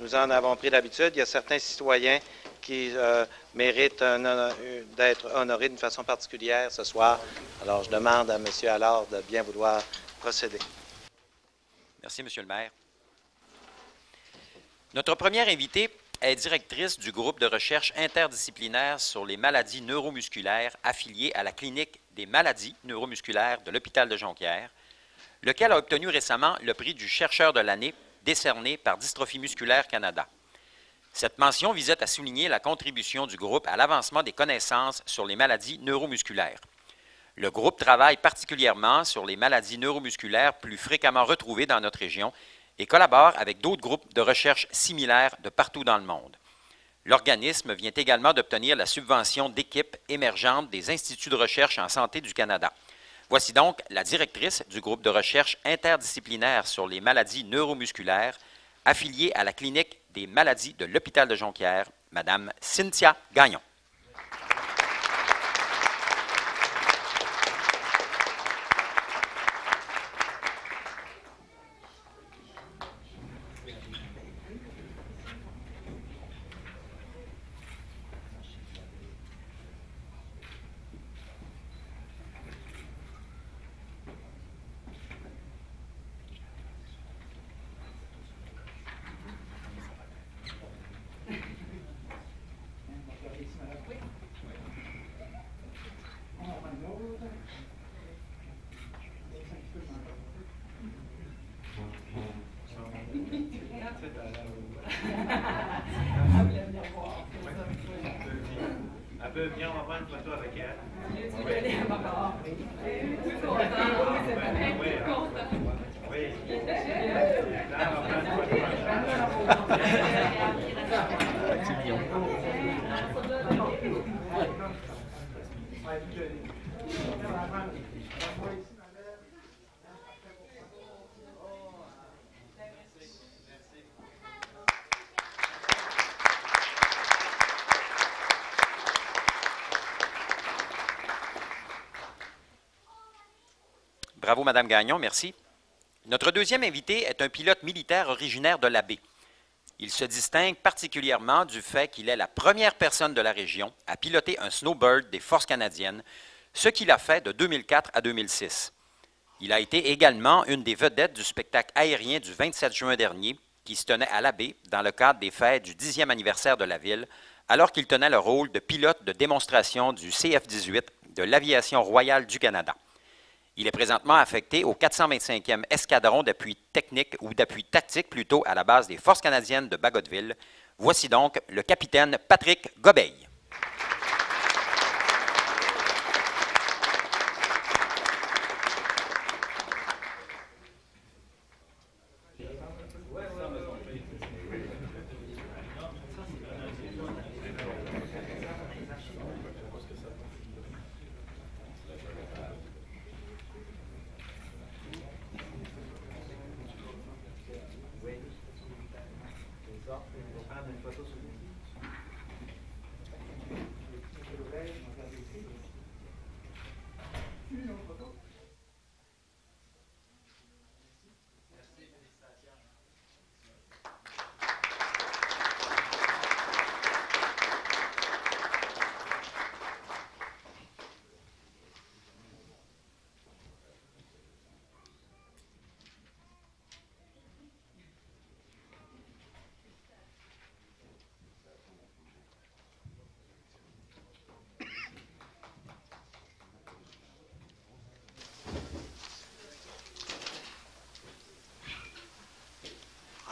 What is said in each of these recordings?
nous en avons pris l'habitude. Il y a certains citoyens qui méritent d'être honorés d'une façon particulière ce soir. Alors, je demande à M. Allard de bien vouloir procéder. Merci, M. le maire. Notre première invitée est directrice du groupe de recherche interdisciplinaire sur les maladies neuromusculaires affilié à la Clinique des maladies neuromusculaires de l'Hôpital de Jonquière, lequel a obtenu récemment le prix du chercheur de l'année décerné par Dystrophie musculaire Canada. Cette mention visait à souligner la contribution du groupe à l'avancement des connaissances sur les maladies neuromusculaires. Le groupe travaille particulièrement sur les maladies neuromusculaires plus fréquemment retrouvées dans notre région et collabore avec d'autres groupes de recherche similaires de partout dans le monde. L'organisme vient également d'obtenir la subvention d'équipes émergentes des Instituts de recherche en santé du Canada. Voici donc la directrice du groupe de recherche interdisciplinaire sur les maladies neuromusculaires affiliée à la Clinique des maladies de l'Hôpital de Jonquière, Mme Cynthia Gagnon. Elle peut venir, on va prendre une photo avec elle. Oui. Là, on va prendre une photo Bravo, Mme Gagnon, merci. Notre deuxième invité est un pilote militaire originaire de la baie. Il se distingue particulièrement du fait qu'il est la première personne de la région à piloter un snowbird des Forces canadiennes, ce qu'il a fait de 2004 à 2006. Il a été également une des vedettes du spectacle aérien du 27 juin dernier qui se tenait à la baie dans le cadre des fêtes du 10e anniversaire de la ville, alors qu'il tenait le rôle de pilote de démonstration du CF-18 de l'Aviation royale du Canada. Il est présentement affecté au 425e escadron d'appui technique ou d'appui tactique plutôt à la base des Forces canadiennes de Bagotville. Voici donc le capitaine Patrick Gobeil.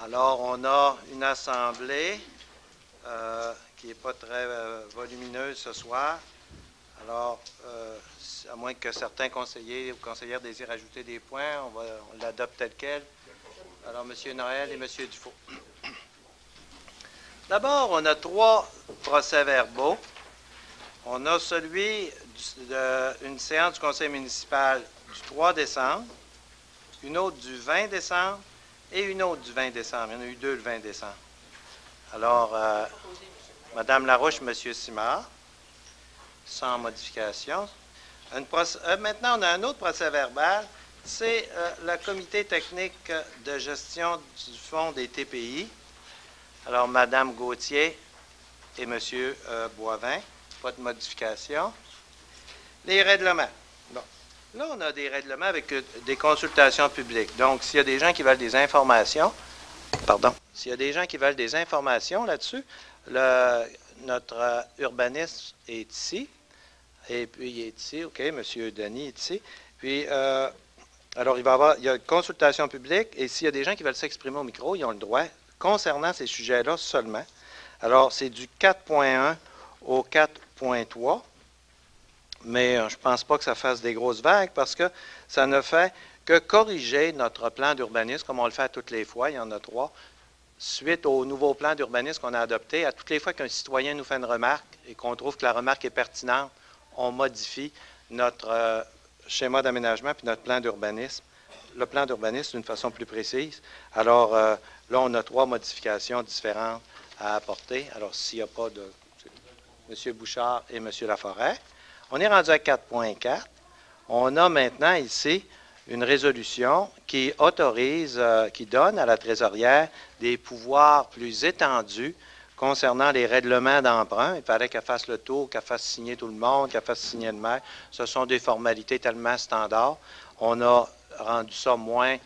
Alors, on a une assemblée qui n'est pas très volumineuse ce soir. Alors, à moins que certains conseillers ou conseillères désirent ajouter des points, on l'adopte tel quel. Alors, M. Noël et M. Dufault. D'abord, on a 3 procès-verbaux. On a celui d'une séance du conseil municipal du 3 décembre, une autre du 20 décembre, et une autre du 20 décembre. Il y en a eu 2 le 20 décembre. Alors, Mme Larouche, M. Simard, sans modification. Maintenant, on a un autre procès-verbal. C'est le comité technique de gestion du fonds des TPI. Alors, Alors, Mme Gauthier et M. Boivin, pas de modification. Les règlements. Bon. Là, on a des règlements avec des consultations publiques. Donc, s'il y a des gens qui veulent des informations, s'il y a des gens qui veulent des informations là-dessus, notre urbaniste est ici. Et puis, il est ici, OK, M. Denis est ici. Puis, alors, il y a une consultation publique, et s'il y a des gens qui veulent s'exprimer au micro, ils ont le droit concernant ces sujets-là seulement. Alors, c'est du 4.1 au 4.3, mais je ne pense pas que ça fasse des grosses vagues parce que ça ne fait que corriger notre plan d'urbanisme, comme on le fait à toutes les fois, il y en a 3, suite au nouveau plan d'urbanisme qu'on a adopté. À toutes les fois qu'un citoyen nous fait une remarque et qu'on trouve que la remarque est pertinente, on modifie notre schéma d'aménagement puis notre plan d'urbanisme, le plan d'urbanisme d'une façon plus précise. Alors, là, on a 3 modifications différentes à apporter. Alors, s'il n'y a pas de M. Bouchard et M. Laforêt, on est rendu à 4.4. On a maintenant ici une résolution qui autorise, qui donne à la trésorière des pouvoirs plus étendus concernant les règlements d'emprunt. Il fallait qu'elle fasse le tour, qu'elle fasse signer tout le monde, qu'elle fasse signer le maire. Ce sont des formalités tellement standards. On a rendu ça moins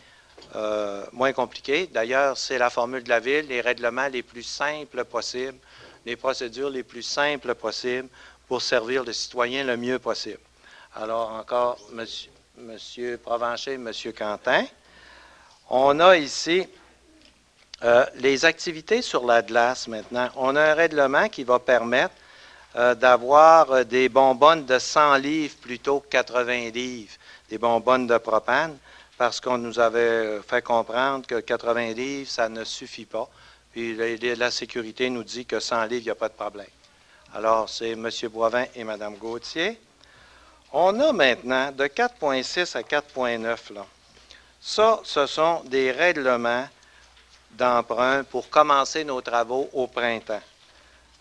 compliqué. D'ailleurs, c'est la formule de la Ville, les règlements les plus simples possibles, les procédures les plus simples possibles pour servir le citoyen le mieux possible. Alors, encore, M. Provencher, M. Quentin. On a ici les activités sur la glace maintenant. On a un règlement qui va permettre d'avoir des bonbonnes de 100 livres plutôt que 80 livres, des bonbonnes de propane, parce qu'on nous avait fait comprendre que 80 livres, ça ne suffit pas. Puis la sécurité nous dit que 100 livres, il n'y a pas de problème. Alors, c'est M. Boivin et Mme Gauthier. On a maintenant de 4.6 à 4.9, là. Ça, ce sont des règlements d'emprunt pour commencer nos travaux au printemps.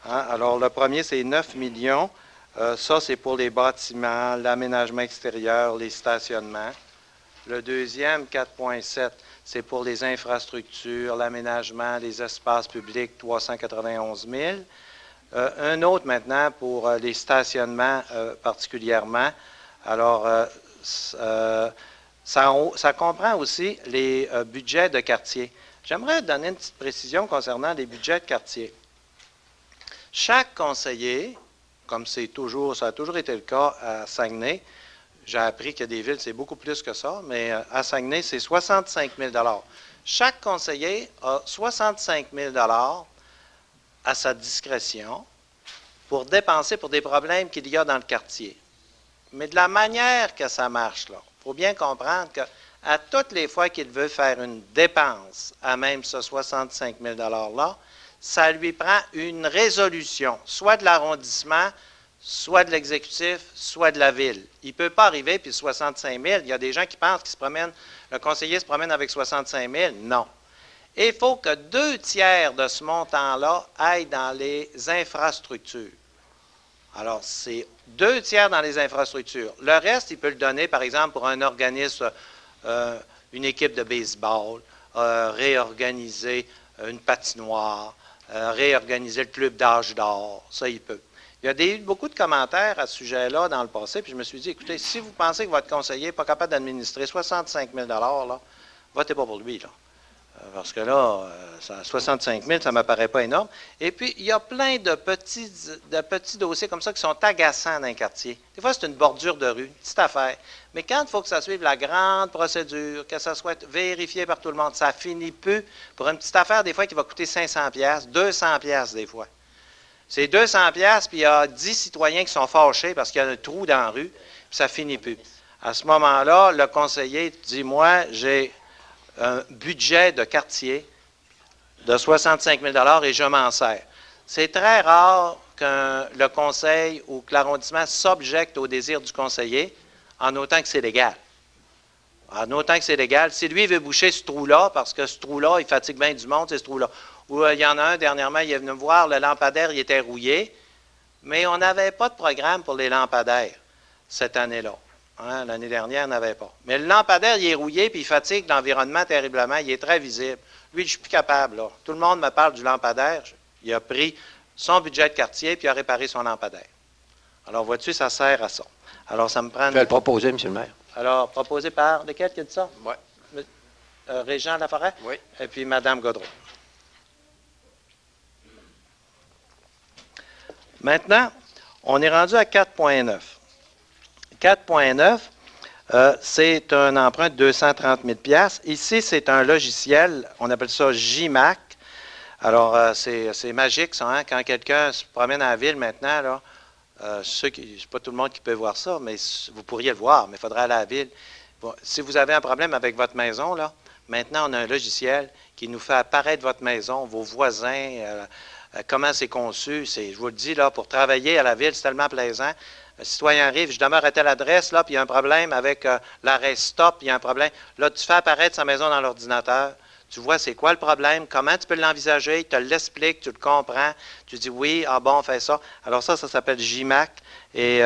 Hein? Alors, le premier, c'est 9 millions. Ça, c'est pour les bâtiments, l'aménagement extérieur, les stationnements. Le deuxième, 4.7, c'est pour les infrastructures, l'aménagement, les espaces publics, 391 000. Un autre maintenant pour les stationnements particulièrement. Alors, ça comprend aussi les budgets de quartier. J'aimerais donner une petite précision concernant les budgets de quartier. Chaque conseiller, comme ça a toujours été le cas à Saguenay, j'ai appris qu'il y a des villes, c'est beaucoup plus que ça, mais à Saguenay, c'est 65 000 $. Chaque conseiller a 65 000 $ à sa discrétion pour dépenser pour des problèmes qu'il y a dans le quartier. Mais de la manière que ça marche, là, il faut bien comprendre qu'à toutes les fois qu'il veut faire une dépense à même ce 65 000 $-là, ça lui prend une résolution, soit de l'arrondissement, soit de l'exécutif, soit de la ville. Il ne peut pas arriver, puis 65 000, il y a des gens qui pensent qu'il se promène, le conseiller se promène avec 65 000. Non. Et il faut que 2/3 de ce montant-là aille dans les infrastructures. Alors, c'est 2/3 dans les infrastructures. Le reste, il peut le donner, par exemple, pour un organisme, une équipe de baseball, réorganiser une patinoire, réorganiser le club d'âge d'or. Ça, il peut. Il y a eu beaucoup de commentaires à ce sujet-là dans le passé, puis je me suis dit, écoutez, si vous pensez que votre conseiller n'est pas capable d'administrer 65 000 $, là, votez pas pour lui, là. Parce que là, 65 000, ça ne m'apparaît pas énorme. Et puis, il y a plein de petits dossiers comme ça qui sont agaçants dans un quartier. Des fois, c'est une bordure de rue, une petite affaire. Mais quand il faut que ça suive la grande procédure, que ça soit vérifié par tout le monde, ça finit peu pour une petite affaire, des fois, qui va coûter 500 $, 200 $ des fois. C'est 200 $, puis il y a 10 citoyens qui sont fâchés parce qu'il y a un trou dans la rue, puis ça finit plus. À ce moment-là, le conseiller dit, moi, j'ai un budget de quartier de 65 000 $ et je m'en sers. C'est très rare que le conseil ou que l'arrondissement s'objecte au désir du conseiller en autant que c'est légal. En autant que c'est légal. Si lui veut boucher ce trou-là, parce que ce trou-là, il fatigue bien du monde, c'est ce trou-là. Ou il y en a un, dernièrement, il est venu me voir, le lampadaire, il était rouillé, mais on n'avait pas de programme pour les lampadaires cette année-là. Hein, l'année dernière, on n'avait pas. Mais le lampadaire, il est rouillé, puis il fatigue l'environnement terriblement, il est très visible. Lui, je suis plus capable, là. Tout le monde me parle du lampadaire. Il a pris son budget de quartier puis il a réparé son lampadaire. Alors, vois-tu, ça sert à ça. Alors, ça me prend... Je vais le proposer, M. le maire. Alors, proposé par... Lequel qui a dit ça? Oui. Régent Laforêt? Oui. Et puis Mme Gaudreau. Maintenant, on est rendu à 4,9. 4,9, c'est un emprunt de 230 000 $. Ici, c'est un logiciel, on appelle ça JMAC. Alors, c'est magique, ça, hein? Quand quelqu'un se promène à la ville maintenant, là, c'est pas tout le monde qui peut voir ça, mais vous pourriez le voir, mais il faudrait aller à la ville. Bon, si vous avez un problème avec votre maison, là, maintenant, on a un logiciel qui nous fait apparaître votre maison, vos voisins, comment c'est conçu. Je vous le dis, là, pour travailler à la ville, c'est tellement plaisant. Un citoyen arrive, je demeure à telle adresse, là, puis il y a un problème avec l'arrêt stop, il y a un problème. Là, tu fais apparaître sa maison dans l'ordinateur. Tu vois c'est quoi le problème, comment tu peux l'envisager, il te l'explique, tu le comprends. Tu dis oui, ah bon, on fait ça. Alors ça s'appelle JMAC. Et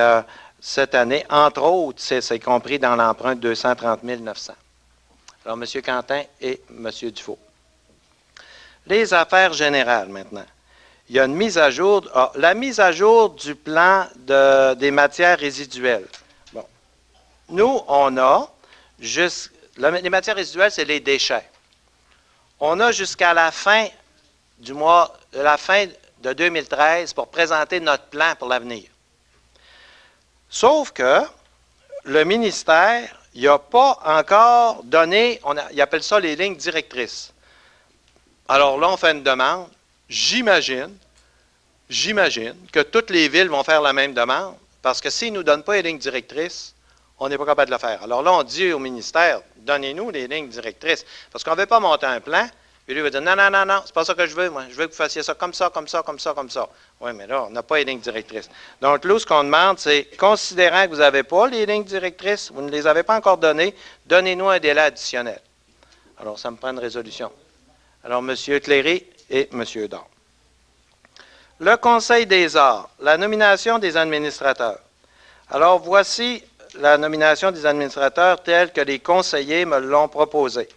cette année, entre autres, c'est compris dans l'emprunt de 230 900. Alors, M. Quentin et M. Dufault. Les affaires générales, maintenant. Il y a une mise à jour, la mise à jour du plan des matières résiduelles. Bon. Nous, on a, les matières résiduelles, c'est les déchets. On a jusqu'à la fin de 2013 pour présenter notre plan pour l'avenir. Sauf que le ministère, il n'a pas encore donné, il appelle ça les lignes directrices. Alors là, on fait une demande. J'imagine que toutes les villes vont faire la même demande, parce que s'ils ne nous donnent pas les lignes directrices, on n'est pas capable de le faire. Alors là, on dit au ministère, donnez-nous les lignes directrices, parce qu'on ne veut pas monter un plan, puis lui va dire, non, non, non, non, c'est pas ça que je veux, moi, je veux que vous fassiez ça comme ça, comme ça, comme ça, comme ça. Oui, mais là, on n'a pas les lignes directrices. Donc, là, ce qu'on demande, c'est, considérant que vous n'avez pas les lignes directrices, vous ne les avez pas encore données, donnez-nous un délai additionnel. Alors, ça me prend une résolution. Alors, M. Cléry et M. Dor. Le Conseil des arts, la nomination des administrateurs. Alors, voici la nomination des administrateurs telle que les conseillers me l'ont proposée.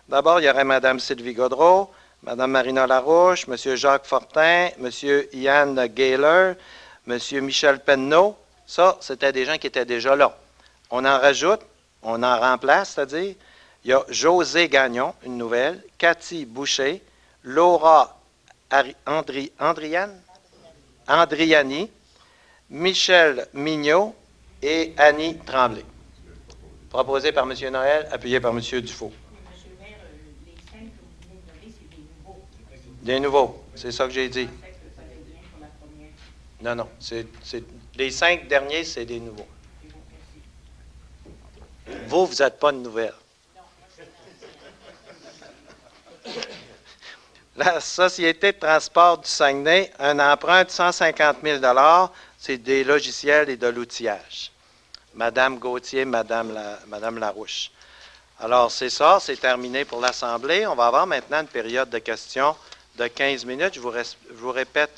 D'abord, il y aurait Mme Sylvie Gaudreau, Mme Marina Larouche, M. Jacques Fortin, M. Ian Gayler, M. Michel Penneau. Ça, c'était des gens qui étaient déjà là. On en rajoute, on en remplace, c'est-à-dire, il y a José Gagnon, une nouvelle, Cathy Boucher, Laura Andriani, Michel Mignot et Annie Tremblay. Proposé par M. Noël, appuyé par M. Dufault. Monsieur le maire, les 5 que vous venez de nommer, c'est des nouveaux. Des nouveaux, c'est ça que j'ai dit. Je pensais que ça allait bien pour la première. Non, non, les 5 derniers, c'est des nouveaux. C'est bon, merci. Vous n'êtes pas une nouvelle. La Société de transport du Saguenay, un emprunt de 150 000 $, c'est des logiciels et de l'outillage. Madame Gauthier, Madame Larouche. Alors, c'est ça, c'est terminé pour l'Assemblée. On va avoir maintenant une période de questions de 15 minutes. Je vous répète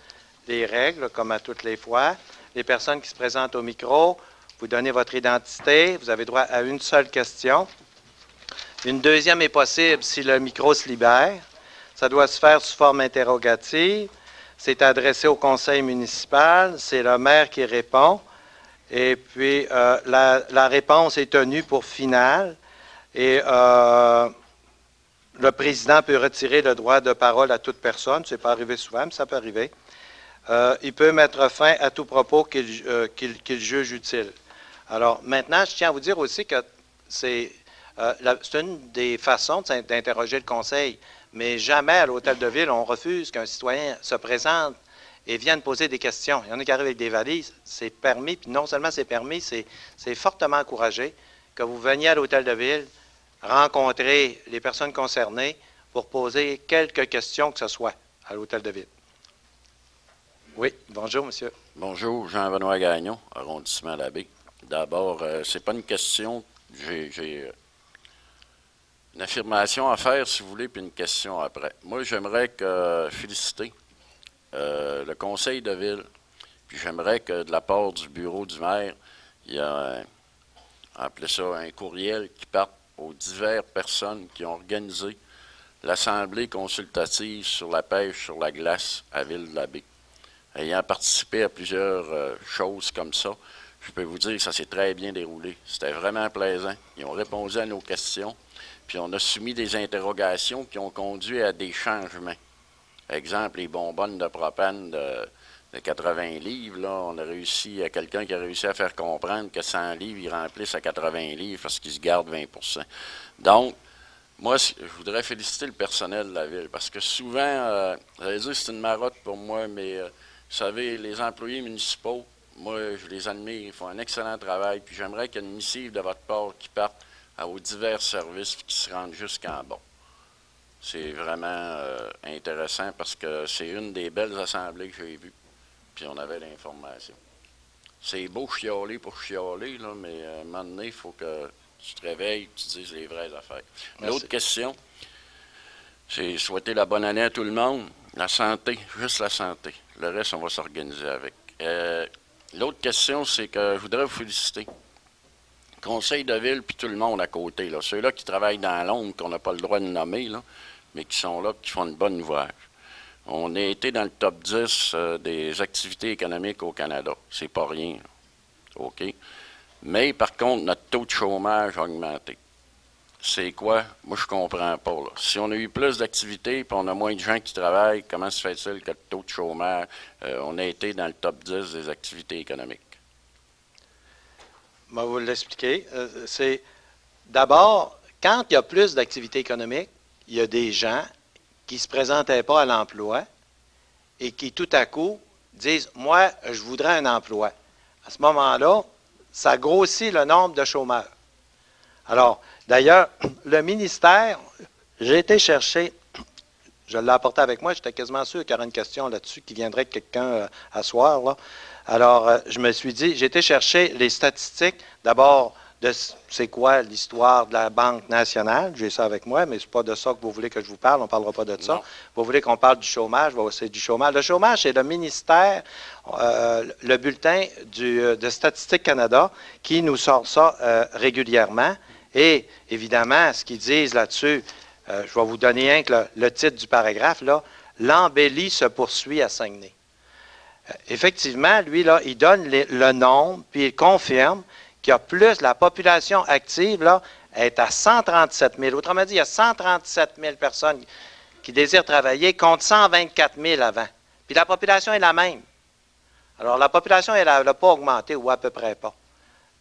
les règles, comme à toutes les fois. Les personnes qui se présentent au micro, vous donnez votre identité. Vous avez droit à une seule question. Une deuxième est possible si le micro se libère. Ça doit se faire sous forme interrogative. C'est adressé au conseil municipal. C'est le maire qui répond. Et puis, la réponse est tenue pour finale. Et le président peut retirer le droit de parole à toute personne. Ce n'est pas arrivé souvent, mais ça peut arriver. Il peut mettre fin à tout propos qu'il juge utile. Alors, maintenant, je tiens à vous dire aussi que c'est une des façons d'interroger le conseil. Mais jamais à l'hôtel de ville, on refuse qu'un citoyen se présente et vienne poser des questions. Il y en a qui arrivent avec des valises, c'est permis, puis non seulement c'est permis, c'est fortement encouragé que vous veniez à l'hôtel de ville rencontrer les personnes concernées pour poser quelques questions que ce soit à l'hôtel de ville. Oui, bonjour, monsieur. Bonjour, Jean-Benoît Gagnon, arrondissement Labbé. D'abord, c'est pas une question, j'ai une affirmation à faire, si vous voulez, puis une question après. Moi, j'aimerais féliciter le conseil de ville, puis j'aimerais que de la part du bureau du maire, il y a, appelez ça un courriel qui parte aux diverses personnes qui ont organisé l'Assemblée consultative sur la pêche sur la glace à Ville-de-la-Baie. Ayant participé à plusieurs choses comme ça, je peux vous dire que ça s'est très bien déroulé. C'était vraiment plaisant. Ils ont répondu à nos questions, puis on a soumis des interrogations qui ont conduit à des changements. Exemple, les bonbonnes de propane de 80 livres, là, on a réussi, il y a quelqu'un qui a réussi à faire comprendre que 100 livres, ils remplissent à 80 livres parce qu'ils se gardent 20 %. Donc, moi, je voudrais féliciter le personnel de la ville parce que souvent, j'allais dire c'est une marotte pour moi, mais vous savez, les employés municipaux, moi, je les admire, ils font un excellent travail, puis j'aimerais qu'il y ait une missive de votre part qui parte aux divers services qui se rendent jusqu'en bas. C'est vraiment intéressant parce que c'est une des belles assemblées que j'ai vues. Puis on avait l'information. C'est beau chialer pour chialer, là, mais à un moment donné, il faut que tu te réveilles et tu dises les vraies affaires. L'autre question, c'est souhaiter la bonne année à tout le monde. La santé, juste la santé. Le reste, on va s'organiser avec. L'autre question, c'est que je voudrais vous féliciter. Conseil de ville, puis tout le monde à côté. Là. Ceux-là qui travaillent dans l'ombre, qu'on n'a pas le droit de nommer, là, mais qui sont là, qui font une bonne ouvrage. On a été dans le top 10 des activités économiques au Canada. C'est pas rien. Là. OK? Mais par contre, notre taux de chômage a augmenté. C'est quoi? Moi, je comprends pas. Là. Si on a eu plus d'activités et on a moins de gens qui travaillent, comment se fait-il que le taux de chômage, on a été dans le top 10 des activités économiques? Je vais vous l'expliquer. C'est d'abord, quand il y a plus d'activités économiques, il y a des gens qui ne se présentaient pas à l'emploi et qui, tout à coup, disent « Moi, je voudrais un emploi ». À ce moment-là, ça grossit le nombre de chômeurs. Alors, d'ailleurs, le ministère, j'ai été chercher, je l'ai apporté avec moi, j'étais quasiment sûr qu'il y aurait une question là-dessus qui viendrait de quelqu'un à soir, là. Alors, je me suis dit, j'ai été chercher les statistiques, d'abord, de c'est quoi l'histoire de la Banque nationale, j'ai ça avec moi, mais c'est pas de ça que vous voulez que je vous parle, on ne parlera pas de ça. Non. Vous voulez qu'on parle du chômage, c'est du chômage. Le chômage, c'est le ministère, le bulletin de Statistique Canada qui nous sort ça régulièrement. Et évidemment, ce qu'ils disent là-dessus, je vais vous donner un que le titre du paragraphe, là, l'embellie se poursuit à Saguenay. Effectivement, lui, là, il donne le nombre, puis il confirme qu'il y a plus, la population active, là, est à 137 000. Autrement dit, il y a 137 000 personnes qui désirent travailler contre 124 000 avant. Puis la population est la même. Alors, la population, elle n'a pas augmenté, ou à peu près pas.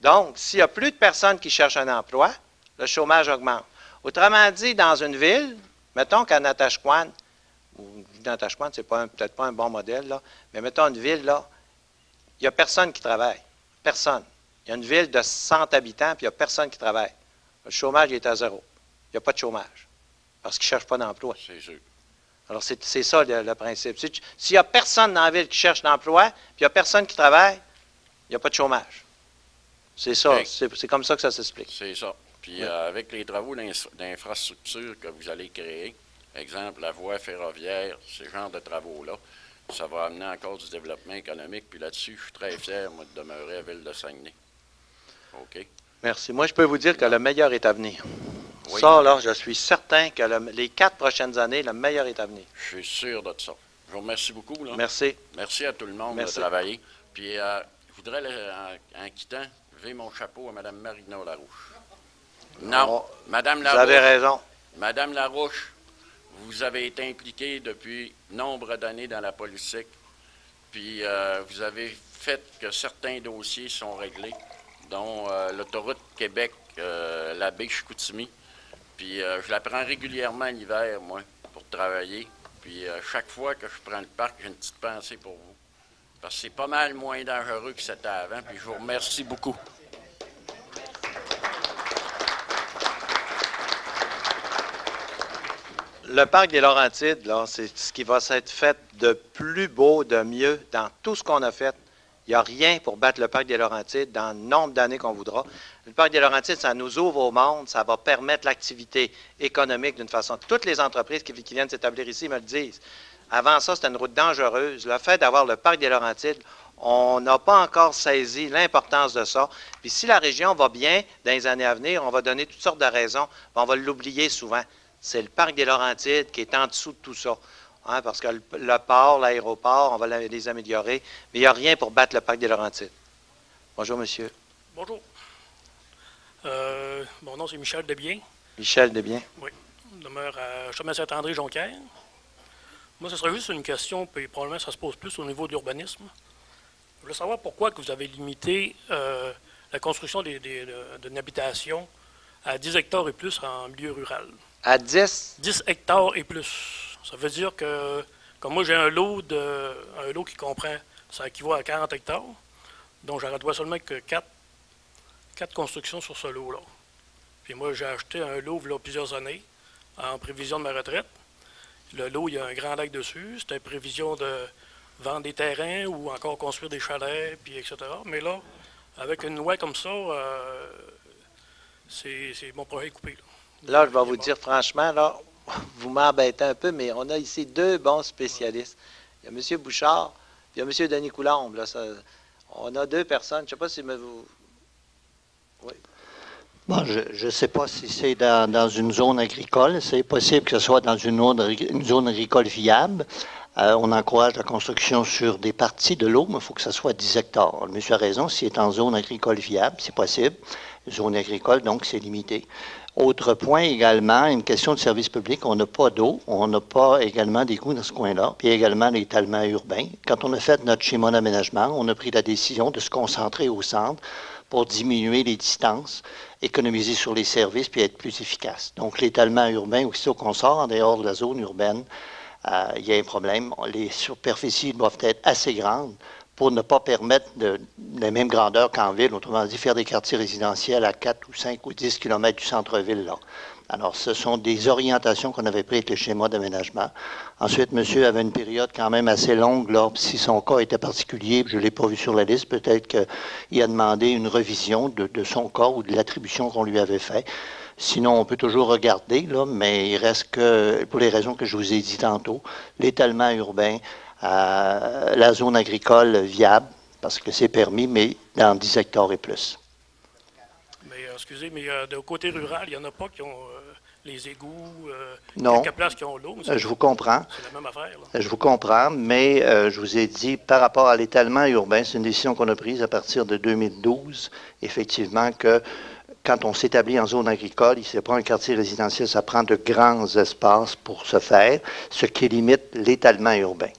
Donc, s'il y a plus de personnes qui cherchent un emploi, le chômage augmente. Autrement dit, dans une ville, mettons qu'à Natashquan, ou Natashquan, c'est peut-être pas un bon modèle, là, mais mettons une ville, là, il n'y a personne qui travaille. Personne. Il y a une ville de 100 habitants, puis il n'y a personne qui travaille. Le chômage, il est à zéro. Il n'y a pas de chômage, parce qu'ils ne cherchent pas d'emploi. C'est sûr. Alors, c'est ça le principe. S'il n'y a personne dans la ville qui cherche d'emploi, puis il n'y a personne qui travaille, il n'y a pas de chômage. C'est ça. Okay. C'est comme ça que ça s'explique. C'est ça. Puis Oui. avec les travaux d'infrastructure que vous allez créer, exemple, la voie ferroviaire, ce genre de travaux-là, ça va amener encore du développement économique. Puis là-dessus, je suis très fier, moi, de demeurer à Ville-de-Saguenay. OK? Merci. Moi, je peux vous dire que le meilleur est à venir. Oui. Ça, là, je suis certain que les 4 prochaines années, le meilleur est à venir. Je suis sûr de ça. Je vous remercie beaucoup. Là. Merci. Merci à tout le monde Merci. de travailler. Puis, je voudrais, en quittant, lever mon chapeau à Mme Marina Larouche. Non, Oh, Mme Vous Larouche. avez raison. Madame Larouche, vous avez été impliquée depuis nombre d'années dans la politique, puis vous avez fait que certains dossiers sont réglés, dont l'autoroute Québec, la Baie-Chicoutimi. Puis je la prends régulièrement l'hiver, moi, pour travailler. Puis chaque fois que je prends le parc, j'ai une petite pensée pour vous. Parce que c'est pas mal moins dangereux que c'était avant, puis je vous remercie beaucoup. Le parc des Laurentides, là, c'est ce qui va s'être fait de plus beau, de mieux dans tout ce qu'on a fait. Il n'y a rien pour battre le parc des Laurentides dans le nombre d'années qu'on voudra. Le parc des Laurentides, ça nous ouvre au monde, ça va permettre l'activité économique d'une façon. Toutes les entreprises qui viennent s'établir ici me le disent. Avant ça, c'était une route dangereuse. Le fait d'avoir le parc des Laurentides, on n'a pas encore saisi l'importance de ça. Puis si la région va bien dans les années à venir, on va donner toutes sortes de raisons, mais on va l'oublier souvent. c'est le parc des Laurentides qui est en dessous de tout ça. Hein, parce que le port, l'aéroport, on va les améliorer, mais il n'y a rien pour battre le parc des Laurentides. Bonjour, monsieur. Bonjour. Mon nom, c'est Michel Desbiens. Michel Desbiens. Oui. Je demeure à Chemin-Saint-André-Jonquière. Moi, ce serait juste une question, puis probablement ça se pose plus au niveau de l'urbanisme. Je voulais savoir pourquoi que vous avez limité la construction d'une habitation à 10 hectares et plus en milieu rural. À 10? 10 hectares et plus. Ça veut dire que, comme moi, j'ai un lot qui comprend, ça équivaut à 40 hectares, donc j'aurais droit seulement que 4 constructions sur ce lot-là. Puis moi, j'ai acheté un lot il y a plusieurs années, en prévision de ma retraite. Le lot, il y a un grand lac dessus. C'était prévision de vendre des terrains ou encore construire des chalets, puis etc. Mais là, avec une loi comme ça, c'est mon projet est coupé. Là, je vais vous dire franchement, là, vous m'embêtez un peu, mais on a ici deux bons spécialistes. Il y a M. Bouchard, puis il y a M. Denis Coulombe. Là, on a deux personnes. Je ne sais pas si vous... Oui. Bon, je ne sais pas si c'est dans une zone agricole. C'est possible que ce soit dans une zone agricole viable. On encourage la construction sur des parties de l'eau, mais il faut que ce soit 10 hectares. Le monsieur a raison, s'il est en zone agricole viable, c'est possible. Zone agricole, donc c'est limité. Autre point également, une question de service public, on n'a pas d'eau, on n'a pas également d'égout dans ce coin-là, puis également l'étalement urbain. Quand on a fait notre schéma d'aménagement, on a pris la décision de se concentrer au centre pour diminuer les distances, économiser sur les services, puis être plus efficace. Donc l'étalement urbain, aussitôt qu'on sort en dehors de la zone urbaine, il y a un problème. Les superficies doivent être assez grandes pour ne pas permettre la même grandeur qu'en ville, autrement dit, faire des quartiers résidentiels à 4 ou 5 ou 10 km du centre-ville. Là. Alors, ce sont des orientations qu'on avait prises avec le schéma d'aménagement. Ensuite, monsieur avait une période quand même assez longue, là, si son cas était particulier, je ne l'ai pas vu sur la liste, peut-être qu'il a demandé une revision de son cas ou de l'attribution qu'on lui avait faite. Sinon, on peut toujours regarder, là, mais il reste que, pour les raisons que je vous ai dit tantôt, l'étalement urbain, la zone agricole viable, parce que c'est permis, mais dans 10 hectares et plus. Mais, excusez, mais de côté rural, il n'y en a pas qui ont les égouts, non. Quelques places qui ont l'eau. Je vous comprends. C'est la même affaire. Là. Je vous comprends, mais je vous ai dit, par rapport à l'étalement urbain, c'est une décision qu'on a prise à partir de 2012, effectivement, que quand on s'établit en zone agricole, il ne prend un quartier résidentiel, ça prend de grands espaces pour se faire, ce qui limite l'étalement urbain.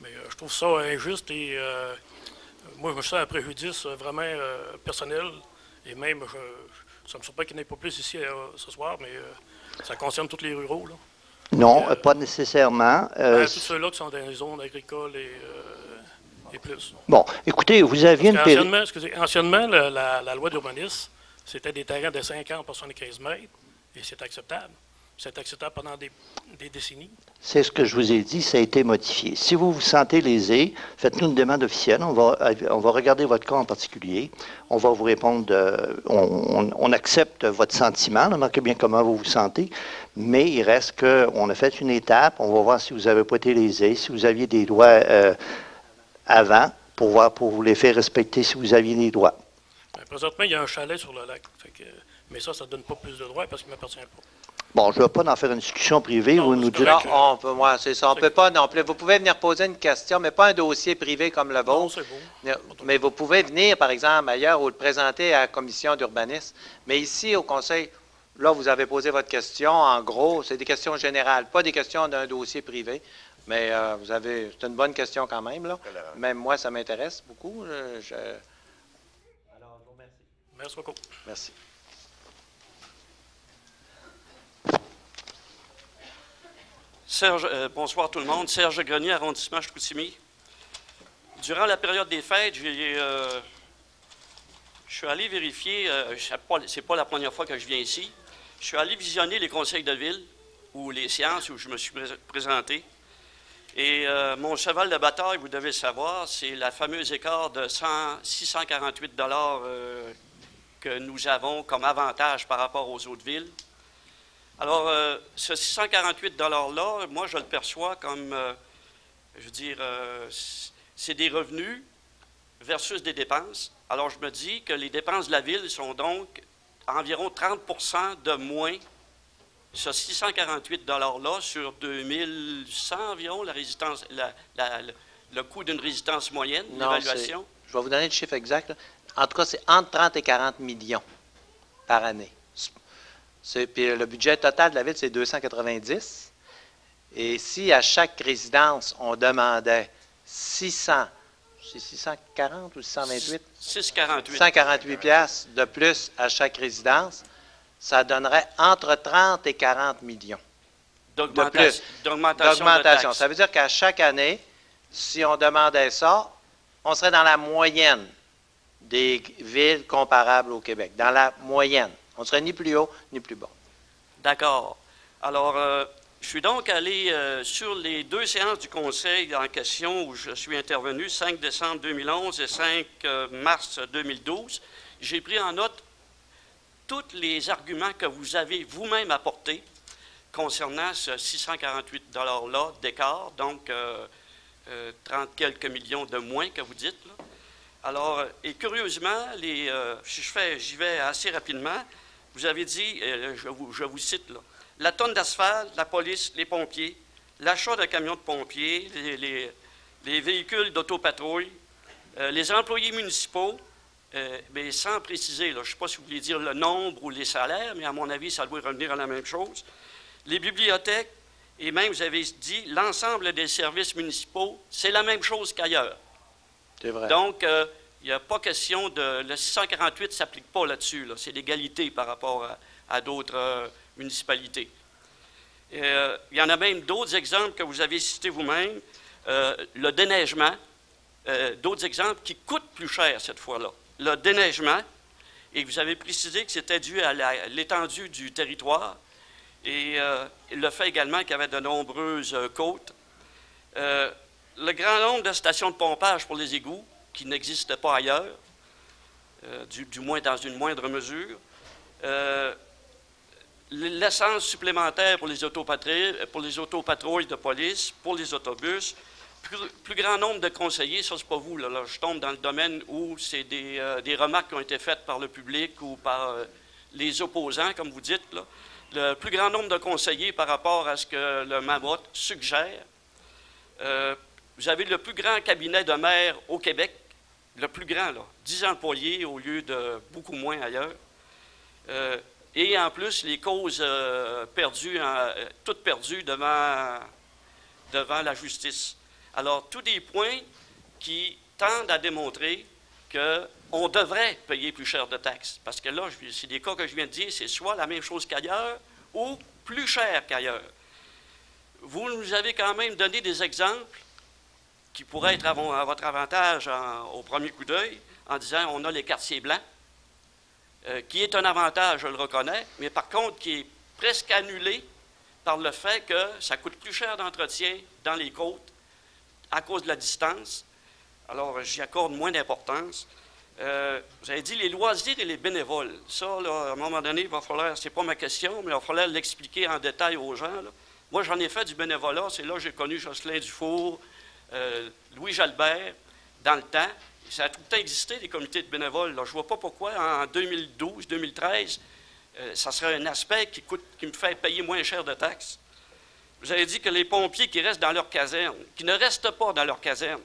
Mais je trouve ça injuste et moi, je sens un préjudice vraiment personnel et même, ça me surprend qu'il n'y ait pas plus ici ce soir, mais ça concerne tous les ruraux. Là. Non, pas nécessairement. Tous ceux-là qui sont dans les zones agricoles et plus. Bon, écoutez, vous aviez une période... Anciennement, la loi d'urbanisme, c'était des terrains de 50 par 75 mètres, et c'est acceptable. C'est acceptable pendant des décennies. C'est ce que je vous ai dit, ça a été modifié. Si vous vous sentez lésé, faites-nous une demande officielle. On va regarder votre cas en particulier. On va vous répondre, on accepte votre sentiment, remarquez bien comment vous vous sentez, mais il reste qu'on a fait une étape. On va voir si vous n'avez pas été lésé, si vous aviez des droits avant, pour vous les faire respecter si vous aviez des droits. Présentement, il y a un chalet sur le lac, mais ça ne donne pas plus de droits parce qu'il ne m'appartient pas. Bon, je ne veux pas en faire une discussion privée. Non, vous nous dites... Non, c'est ça. On ne peut pas non plus. Vous pouvez venir poser une question, mais pas un dossier privé comme le vôtre. Non, c'est beau. Mais vous pouvez venir, par exemple, ailleurs ou le présenter à la commission d'urbanisme. Mais ici, au conseil, là, vous avez posé votre question. En gros, c'est des questions générales, pas des questions d'un dossier privé. Mais c'est une bonne question quand même, là. Même moi, ça m'intéresse beaucoup. Alors, je vous remercie. Merci beaucoup. Merci. Serge, bonsoir tout le monde. Serge Grenier, arrondissement Chicoutimi. Durant la période des fêtes, je suis allé vérifier, c'est pas la première fois que je viens ici, je suis allé visionner les conseils de ville ou les séances où je me suis présenté. Et mon cheval de bataille, vous devez le savoir, c'est la fameuse écart de 648 $ que nous avons comme avantage par rapport aux autres villes. Alors, ce 648 $-là, moi, je le perçois comme, c'est des revenus versus des dépenses. Alors, je me dis que les dépenses de la ville sont donc environ 30 % de moins ce 648 $-là sur 2100 environ, la résistance, le coût d'une résistance moyenne, Non, l'évaluation? je vais vous donner le chiffre exact, là. En tout cas, c'est entre 30 et 40 millions par année. Puis le budget total de la ville, c'est 290. Et si à chaque résidence, on demandait 640 ou 628? 648. 148 piastres de plus à chaque résidence, ça donnerait entre 30 et 40 millions D'augmentation de taxes. Ça veut dire qu'à chaque année, si on demandait ça, on serait dans la moyenne des villes comparables au Québec. Dans la moyenne. On ne serait ni plus haut ni plus bas. D'accord. Alors, je suis donc allé sur les 2 séances du Conseil en question où je suis intervenu, 5 décembre 2011 et 5 mars 2012. J'ai pris en note tous les arguments que vous avez vous-même apportés concernant ce 648 $-là d'écart, donc 30 quelques millions de moins que vous dites, là. Alors, et curieusement, j'y vais assez rapidement, vous avez dit, je vous cite là, la tonne d'asphalte, la police, les pompiers, l'achat de camions de pompiers, les véhicules d'autopatrouille, les employés municipaux, mais sans préciser, là, je ne sais pas si vous voulez dire le nombre ou les salaires, mais à mon avis, ça doit revenir à la même chose. Les bibliothèques, et même, vous avez dit, l'ensemble des services municipaux, c'est la même chose qu'ailleurs. C'est vrai. Donc, il n'y a pas question de... Le 648 ne s'applique pas là-dessus. Là. C'est l'égalité par rapport à d'autres municipalités. Il y en a même d'autres exemples que vous avez cités vous-même. Le déneigement, d'autres exemples qui coûtent plus cher cette fois-là. Le déneigement, et vous avez précisé que c'était dû à l'étendue du territoire et le fait également qu'il y avait de nombreuses côtes. Le grand nombre de stations de pompage pour les égouts, qui n'existait pas ailleurs, du moins dans une moindre mesure. L'essence supplémentaire pour les autopatrouilles de police, pour les autobus. Plus grand nombre de conseillers, ça c'est pas vous, là, je tombe dans le domaine où c'est des remarques qui ont été faites par le public ou par les opposants, comme vous dites, là. Le plus grand nombre de conseillers par rapport à ce que le MAMOT suggère. Vous avez le plus grand cabinet de maire au Québec, le plus grand, là, 10 employés au lieu de beaucoup moins ailleurs. Et en plus, les causes perdues, toutes perdues devant la justice. Alors, tous des points qui tendent à démontrer qu'on devrait payer plus cher de taxes. Parce que là, c'est des cas que je viens de dire, c'est soit la même chose qu'ailleurs ou plus cher qu'ailleurs. Vous nous avez quand même donné des exemples qui pourraient être à votre avantage au premier coup d'œil, en disant on a les quartiers blancs, qui est un avantage, je le reconnais, mais par contre qui est presque annulé par le fait que ça coûte plus cher d'entretien dans les côtes à cause de la distance. Alors, j'y accorde moins d'importance. Vous avez dit les loisirs et les bénévoles. Ça, là, à un moment donné, il va falloir, c'est pas ma question, mais il va falloir l'expliquer en détail aux gens, là. Moi, j'en ai fait du bénévolat. C'est là que j'ai connu Jocelyn Dufour, Louis Jalbert, dans le temps. Ça a tout le temps existé, des comités de bénévoles. Là. Je ne vois pas pourquoi, en 2012, 2013, ça serait un aspect qui me fait payer moins cher de taxes. Vous avez dit que les pompiers qui restent dans leur caserne, qui ne restent pas dans leur caserne,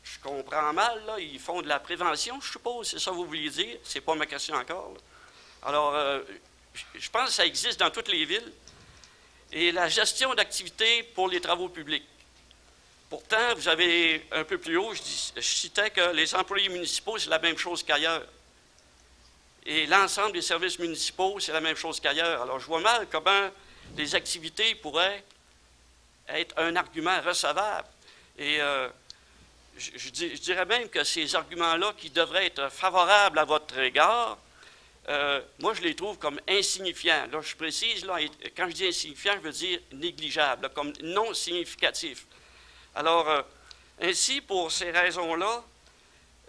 je comprends mal, là, ils font de la prévention, je suppose, c'est ça que vous vouliez dire. C'est pas ma question encore. Là. Alors, je pense que ça existe dans toutes les villes. Et la gestion d'activités pour les travaux publics. Pourtant, vous avez un peu plus haut, je citais que les employés municipaux, c'est la même chose qu'ailleurs. Et l'ensemble des services municipaux, c'est la même chose qu'ailleurs. Alors, je vois mal comment les activités pourraient être un argument recevable. Et je dirais même que ces arguments-là, qui devraient être favorables à votre égard, moi, je les trouve comme insignifiants. Là, je précise, là, quand je dis insignifiant, je veux dire négligeable, là, comme non significatif. Alors, ainsi, pour ces raisons-là,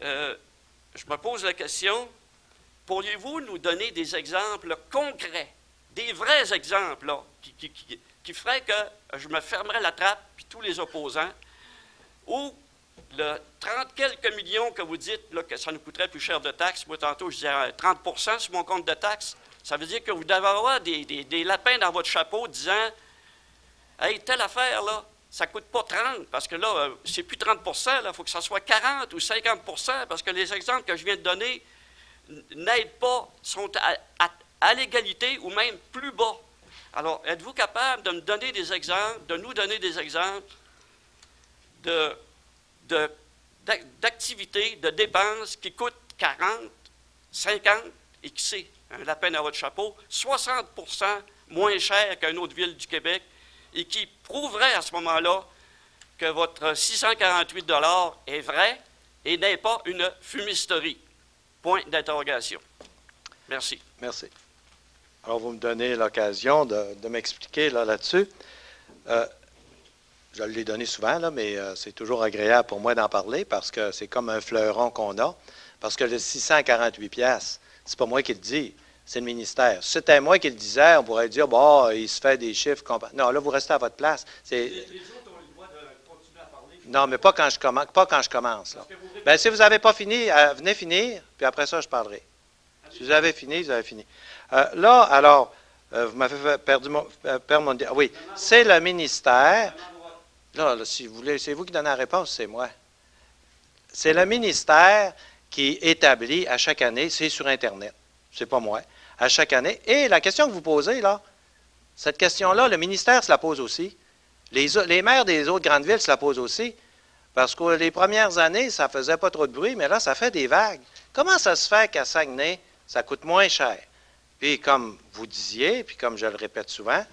je me pose la question, pourriez-vous nous donner des exemples concrets, des vrais exemples, là, qui feraient que je me fermerais la trappe, puis tous les opposants, ou le 30 quelques millions que vous dites là, que ça nous coûterait plus cher de taxes, moi tantôt je disais 30 sur mon compte de taxes, Ça veut dire que vous devez avoir des lapins dans votre chapeau disant « Hey, telle affaire, là, ça ne coûte pas 30, parce que là, c'est plus 30 là, il faut que ça soit 40 ou 50 parce que les exemples que je viens de donner n'aident pas, sont à l'égalité ou même plus bas. Alors, êtes-vous capable de me donner des exemples, de nous donner des exemples d'activités, de dépenses qui coûtent 40, 50 et qui c'est un lapin dans votre chapeau, 60 moins cher qu'une autre ville du Québec et qui prouverait à ce moment-là que votre 648 $ est vrai et n'est pas une fumisterie. Point d'interrogation. Merci. Merci. Alors, vous me donnez l'occasion de m'expliquer là-dessus. Je l'ai donné souvent, là, mais c'est toujours agréable pour moi d'en parler parce que c'est comme un fleuron qu'on a. Parce que le 648 $, c'est pas moi qui le dis, c'est le ministère. Si c'était moi qui le disais, on pourrait dire, bon, il se fait des chiffres. Non, là, vous restez à votre place. Les autres ont le droit de continuer à parler. Non, mais pas quand je commence. Là. Bien, si vous n'avez pas fini, venez finir, puis après ça, je parlerai. Si vous avez fini, vous avez fini. Là, alors, vous m'avez fait perdre mon... Oui, c'est le ministère. Là, si vous voulez, c'est vous qui donnez la réponse, c'est moi. C'est le ministère qui établit à chaque année, c'est sur Internet, c'est pas moi, à chaque année. Et la question que vous posez, là, cette question-là, le ministère se la pose aussi. Les maires des autres grandes villes se la posent aussi. Parce que les premières années, ça ne faisait pas trop de bruit, mais là, ça fait des vagues. Comment ça se fait qu'à Saguenay, ça coûte moins cher? Puis, comme vous disiez, puis comme je le répète souvent,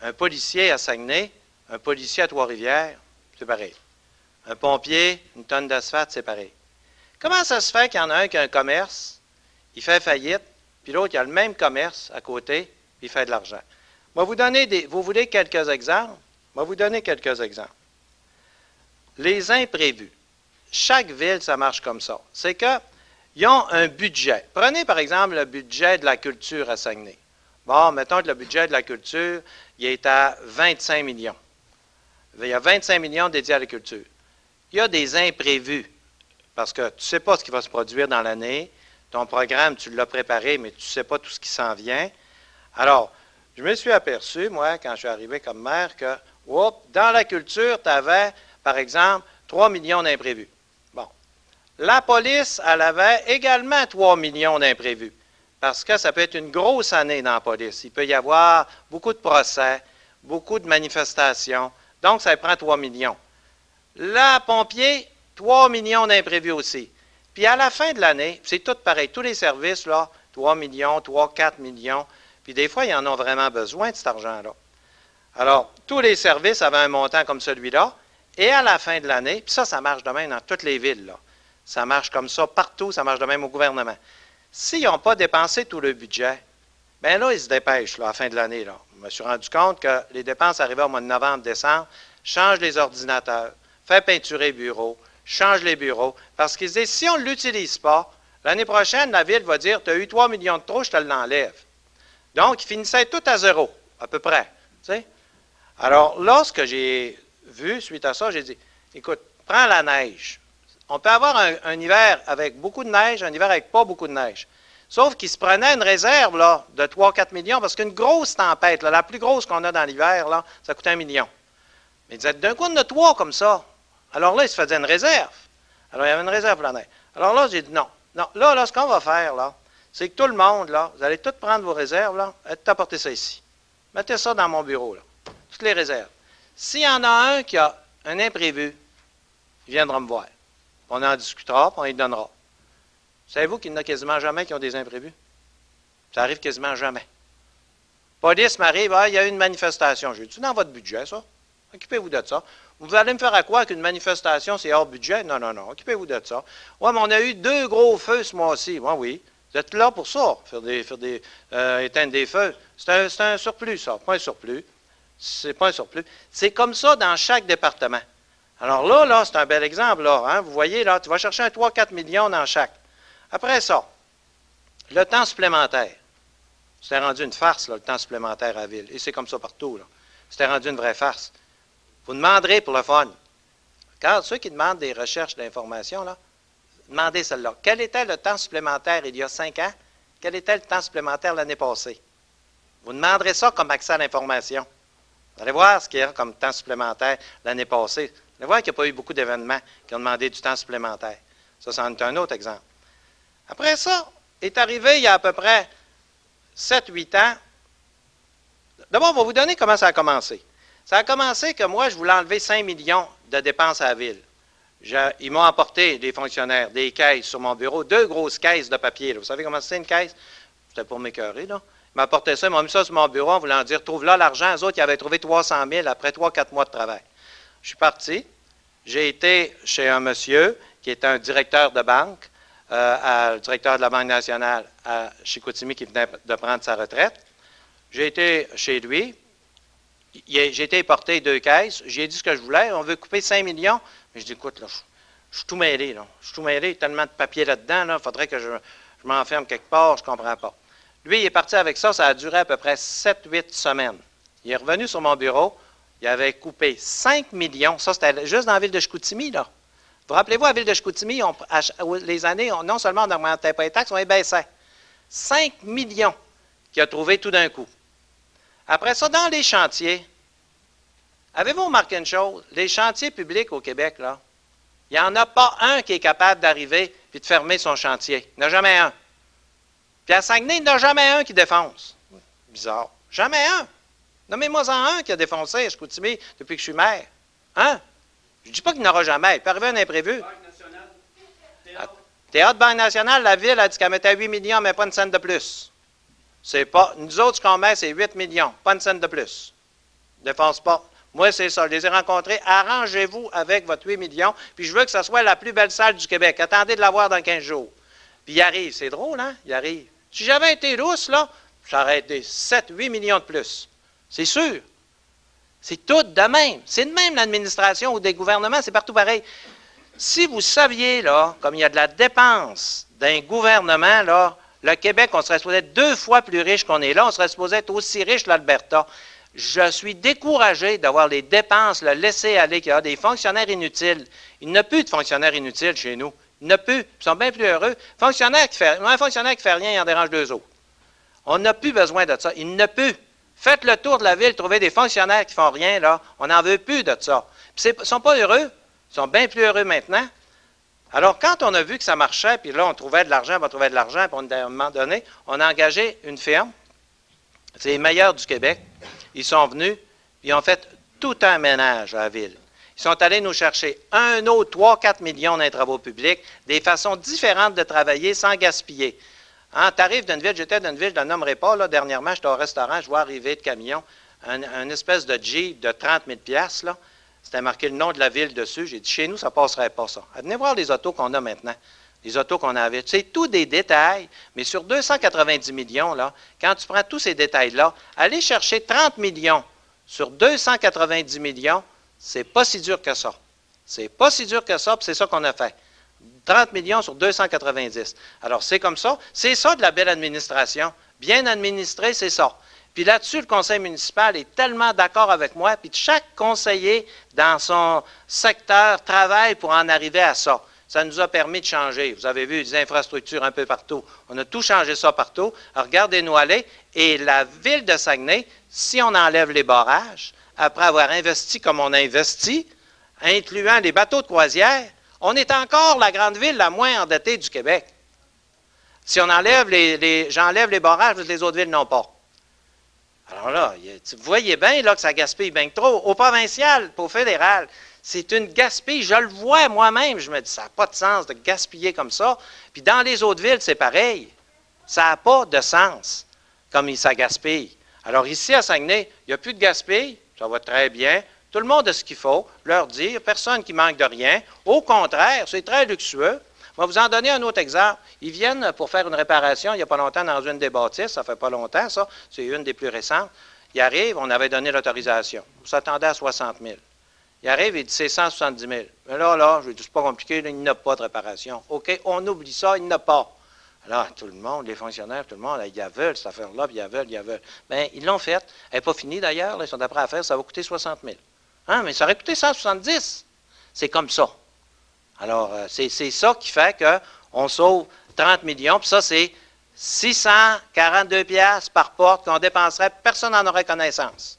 un policier à Saguenay, un policier à Trois-Rivières, c'est pareil. Un pompier, une tonne d'asphalte, c'est pareil. Comment ça se fait qu'il y en a un qui a un commerce, il fait faillite, puis l'autre, il a le même commerce à côté, puis il fait de l'argent? Moi, vous voulez quelques exemples? Moi, vous donner quelques exemples. Les imprévus. Chaque ville, ça marche comme ça. C'est qu'ils ont un budget. Prenez, par exemple, le budget de la culture à Saguenay. Bon, mettons que le budget de la culture, il est à 25 millions. Il y a 25 millions dédiés à la culture. Il y a des imprévus, parce que tu ne sais pas ce qui va se produire dans l'année. Ton programme, tu l'as préparé, mais tu ne sais pas tout ce qui s'en vient. Alors, je me suis aperçu, moi, quand je suis arrivé comme maire, que dans la culture, tu avais, par exemple, 3 millions d'imprévus. Bon. La police, elle avait également 3 millions d'imprévus, parce que ça peut être une grosse année dans la police. Il peut y avoir beaucoup de procès, beaucoup de manifestations. Donc, ça prend 3 millions. La pompier, 3 millions d'imprévus aussi. Puis à la fin de l'année, c'est tout pareil. Tous les services, là, 3 millions, 3, 4 millions. Puis des fois, ils en ont vraiment besoin de cet argent-là. Alors, tous les services avaient un montant comme celui-là. Et à la fin de l'année, puis ça marche de même dans toutes les villes, là. Ça marche comme ça partout, ça marche de même au gouvernement. S'ils n'ont pas dépensé tout le budget, bien là, ils se dépêchent là, à la fin de l'année. Là. Je me suis rendu compte que les dépenses arrivaient au mois de novembre, décembre, change les ordinateurs, fait peinturer les bureaux, change les bureaux, parce qu'ils disaient, si on ne l'utilise pas, l'année prochaine, la ville va dire, tu as eu 3 millions de trop, je te l'enlève. Donc, ils finissaient tout à zéro, à peu près. Tu sais? Alors, lorsque j'ai vu, suite à ça, j'ai dit, écoute, prends la neige. On peut avoir un hiver avec beaucoup de neige, un hiver avec pas beaucoup de neige. Sauf qu'il se prenait une réserve là, de 3-4 millions, parce qu'une grosse tempête, là, la plus grosse qu'on a dans l'hiver, là, ça coûte 1 million. Mais il disait, d'un coup, on en a 3 comme ça. Alors là, il se faisait une réserve. Alors, il y avait une réserve pour la neige. Alors là, j'ai dit, non. Là, ce qu'on va faire, là, c'est que tout le monde, là, vous allez tous prendre vos réserves, là, et t'apporter ça ici. Mettez ça dans mon bureau, là. Toutes les réserves. S'il y en a un qui a un imprévu, il viendra me voir. On en discutera, puis on lui donnera. Savez-vous qu'il n'y en a quasiment jamais qui ont des imprévus? Ça arrive quasiment jamais. Police m'arrive, il y a eu une manifestation. J'ai dit, dans votre budget, ça. Occupez-vous de ça. Vous allez me faire à quoi qu'une manifestation, c'est hors budget? Non, occupez-vous de ça. Oui, mais on a eu 2 gros feux ce mois-ci. Oui. Vous êtes là pour ça, éteindre des feux. C'est un surplus, ça, pas un surplus. C'est pas un surplus. C'est comme ça dans chaque département. Alors là, c'est un bel exemple, là. Hein? Vous voyez, là, tu vas chercher un 3-4 millions dans chaque. Après ça, le temps supplémentaire. C'était rendu une farce, là, le temps supplémentaire à la ville. Et c'est comme ça partout, là. C'était rendu une vraie farce. Vous demanderez pour le fun. Car ceux qui demandent des recherches d'informations, là, demandez celle-là. Quel était le temps supplémentaire il y a 5 ans Quel était le temps supplémentaire l'année passée? Vous demanderez ça comme accès à l'information. Vous allez voir ce qu'il y a comme temps supplémentaire l'année passée. Vous allez voir qu'il n'y a pas eu beaucoup d'événements qui ont demandé du temps supplémentaire. Ça, c'en est un autre exemple. Après ça, est arrivé il y a à peu près 7-8 ans. D'abord, on va vous donner comment ça a commencé. Ça a commencé que moi, je voulais enlever 5 millions de dépenses à la ville. Ils m'ont apporté, des fonctionnaires, des caisses sur mon bureau, 2 grosses caisses de papier. Là. Vous savez comment c'est une caisse? C'était pour m'écœurer, là. Ils m'apportaient ça, ils m'ont mis ça sur mon bureau en voulant dire, trouve là l'argent. Eux autres, ils avaient trouvé 300 000 après 3-4 mois de travail. Je suis parti. J'ai été chez un monsieur qui est un directeur de banque, le directeur de la Banque nationale à Chicoutimi qui venait de prendre sa retraite. J'ai été chez lui. J'ai été porter 2 caisses. J'ai dit ce que je voulais. On veut couper 5 millions. Mais je dis, écoute, là, je suis tout mêlé. Là. Je suis tout mêlé. Il y a tellement de papier là-dedans. Il faudrait que je m'enferme quelque part. Je ne comprends pas. Lui, il est parti avec ça. Ça a duré à peu près 7-8 semaines. Il est revenu sur mon bureau. Il avait coupé 5 millions. Ça, c'était juste dans la ville de Chicoutimi, là. Vous rappelez-vous, à la ville de Chicoutimi, les années, non seulement on n'augmentait pas les taxes, on les baissait. 5 millions qu'il a trouvé tout d'un coup. Après ça, dans les chantiers, avez-vous remarqué une chose? Les chantiers publics au Québec, là, il n'y en a pas un qui est capable d'arriver et de fermer son chantier. Il n'y en a jamais un. Puis à Saguenay, il n'y en a jamais un qui défonce. Bizarre. Jamais un. Nommez-moi-en un qui a défoncé à Chicoutimi depuis que je suis maire. Hein? Je ne dis pas qu'il n'y en aura jamais. Il peut arriver un imprévu. Banque nationale, Théâtre Banque nationale, la ville a dit qu'elle mettait 8 millions, mais pas une scène de plus. C'est pas. Nous autres, ce qu'on met, c'est 8 millions, pas une scène de plus. Ne défonce pas. Moi, c'est ça. Je les ai rencontrés. Arrangez-vous avec votre 8 millions, puis je veux que ce soit la plus belle salle du Québec. Attendez de l'avoir dans 15 jours. Puis il arrive. C'est drôle, hein? Il arrive. Si j'avais été rousse, là, j'aurais été 7-8 millions de plus. C'est sûr. C'est tout de même. C'est de même l'administration ou des gouvernements, c'est partout pareil. Si vous saviez, là, comme il y a de la dépense d'un gouvernement, là, le Québec, on serait supposé être 2 fois plus riche qu'on est là, on serait supposé être aussi riche l'Alberta. Je suis découragé d'avoir les dépenses, le laisser-aller, qu'il y a des fonctionnaires inutiles. Il n'y a plus de fonctionnaires inutiles chez nous. Il n'y en a plus. Ils sont bien plus heureux. Un fonctionnaire qui fait rien, il en dérange 2 autres. On n'a plus besoin de ça. Il n'y en a plus. Faites le tour de la ville, trouvez des fonctionnaires qui ne font rien, là. On n'en veut plus de ça. Puis ils ne sont pas heureux. Ils sont bien plus heureux maintenant. Alors, quand on a vu que ça marchait, puis là, on trouvait de l'argent, puis à un moment donné, on a engagé une firme. C'est les meilleurs du Québec. Ils sont venus, puis ils ont fait tout un ménage à la ville. Ils sont allés nous chercher un autre 3-4 millions dans les travaux publics, des façons différentes de travailler sans gaspiller. Hein, tu arrives d'une ville, j'étais d'une ville, je ne la nommerai pas, là, dernièrement, j'étais au restaurant, je vois arriver de camion, un espèce de Jeep de 30 000 $, là. C'était marqué le nom de la ville dessus. J'ai dit, chez nous, ça ne passerait pas, ça. Venez voir les autos qu'on a maintenant, les autos qu'on avait. C'est tous des détails, mais sur 290 millions, là, quand tu prends tous ces détails-là, aller chercher 30 millions sur 290 millions, c'est pas si dur que ça. C'est pas si dur que ça, puis c'est ça qu'on a fait. 30 millions sur 290. Alors, c'est comme ça. C'est ça de la belle administration. Bien administré, c'est ça. Puis là-dessus, le conseil municipal est tellement d'accord avec moi, puis chaque conseiller dans son secteur travaille pour en arriver à ça. Ça nous a permis de changer. Vous avez vu des infrastructures un peu partout. On a tout changé ça partout. Alors, regardez-nous aller. Et la ville de Saguenay, si on enlève les barrages, après avoir investi comme on a investi, incluant les bateaux de croisière, on est encore la grande ville la moins endettée du Québec. Si on enlève j'enlève les barrages, les autres villes n'ont pas. Alors là, vous voyez bien là, que ça gaspille bien trop. Au provincial, au fédéral, c'est une gaspille. Je le vois moi-même. Je me dis, ça n'a pas de sens de gaspiller comme ça. Puis dans les autres villes, c'est pareil. Ça n'a pas de sens comme ça gaspille. Alors ici, à Saguenay, il n'y a plus de gaspille. Ça va très bien. Tout le monde a ce qu'il faut, leur dire, personne qui manque de rien. Au contraire, c'est très luxueux. Je vais vous en donner un autre exemple. Ils viennent pour faire une réparation il n'y a pas longtemps dans une des bâtisses, ça fait pas longtemps ça, c'est une des plus récentes. Ils arrivent, on avait donné l'autorisation. On s'attendait à 60 000. Ils arrivent, ils disent c'est 170 000. Mais là, je lui dis c'est pas compliqué, là, il n'y a pas de réparation. OK, on oublie ça, il n'y en a pas. Alors, tout le monde, les fonctionnaires, tout le monde, ils veulent cette affaire-là, puis ils veulent. Bien, ils l'ont faite. Elle n'est pas finie d'ailleurs, ils sont après à faire, ça va coûter 60 000. Hein, mais ça aurait coûté 170. C'est comme ça. Alors, c'est ça qui fait qu'on sauve 30 millions, puis ça, c'est 642 piastres par porte qu'on dépenserait, personne n'en aurait connaissance.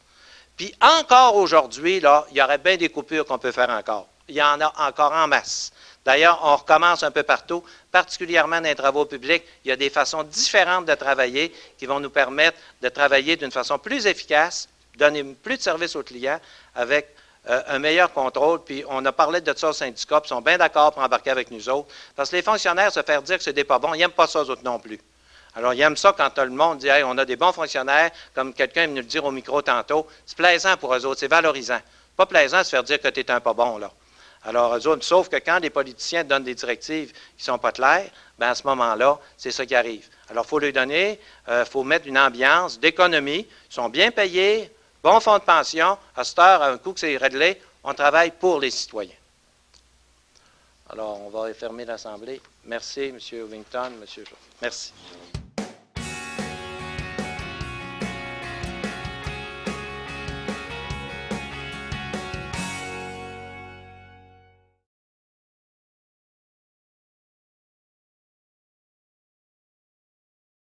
Puis encore aujourd'hui, là, il y aurait bien des coupures qu'on peut faire encore. Il y en a encore en masse. D'ailleurs, on recommence un peu partout, particulièrement dans les travaux publics. Il y a des façons différentes de travailler qui vont nous permettre de travailler d'une façon plus efficace, donner plus de services aux clients avec un meilleur contrôle. Puis on a parlé de ça aux syndicats, puis ils sont bien d'accord pour embarquer avec nous autres. Parce que les fonctionnaires se faire dire que c'est des pas bons, ils n'aiment pas ça, eux autres non plus. Alors, ils aiment ça quand le monde dit hey, on a des bons fonctionnaires, comme quelqu'un est venu le dire au micro tantôt. C'est plaisant pour eux autres, c'est valorisant. Pas plaisant de se faire dire que tu es un pas bon, là. Alors, eux autres, sauf que quand les politiciens donnent des directives qui ne sont pas claires, bien, à ce moment-là, c'est ça qui arrive. Alors, il faut leur donner, il faut mettre une ambiance d'économie. Ils sont bien payés, bon fonds de pension. À cette heure, à un coup que c'est réglé, on travaille pour les citoyens. Alors, on va fermer l'Assemblée. Merci, M. Ovington, M. Jean. Merci.